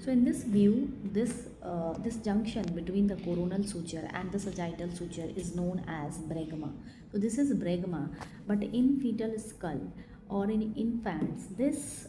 So in this view, this junction between the coronal suture and the sagittal suture is known as bregma. So this is bregma, but in fetal skull or in infants, this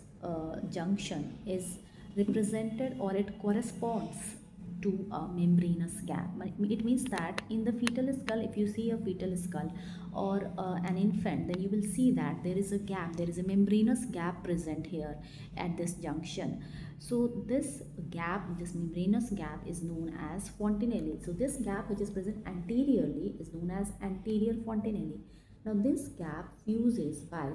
junction is represented, or it corresponds to a membranous gap. It means that in the fetal skull, if you see a fetal skull or an infant, then you will see that there is a gap, there is a membranous gap present here at this junction. So this gap, this membranous gap, is known as fontanelle. So this gap which is present anteriorly is known as anterior fontanelle. Now this gap fuses by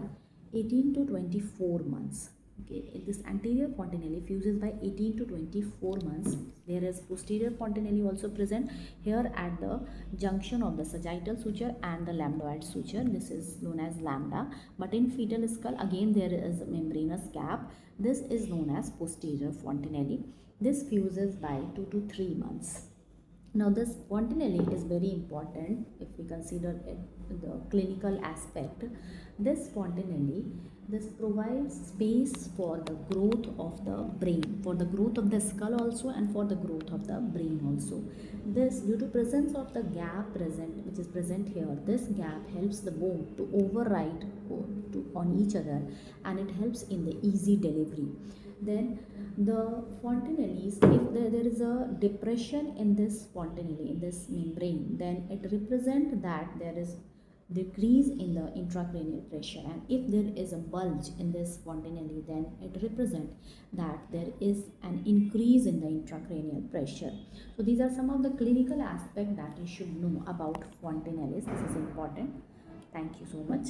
18 to 24 months. Okay, this anterior fontanelle fuses by 18 to 24 months. There is posterior fontanelle also present here at the junction of the sagittal suture and the lambdoid suture. This is known as lambda. But in fetal skull, again there is a membranous gap. This is known as posterior fontanelle. This fuses by 2 to 3 months. Now this fontanelle is very important if we consider it, the clinical aspect. This fontanelle, this provides space for the growth of the brain, for the growth of the skull also, and for the growth of the brain also. This, due to presence of the gap present, which is present here, this gap helps the bone to override on each other, and it helps in the easy delivery. Then the fontanelles, if there is a depression in this fontanelle, in this membrane, then it represents that there is decrease in the intracranial pressure, and if there is a bulge in this fontanelle, then it represents that there is an increase in the intracranial pressure. So these are some of the clinical aspects that you should know about fontanelles. This is important. Thank you so much.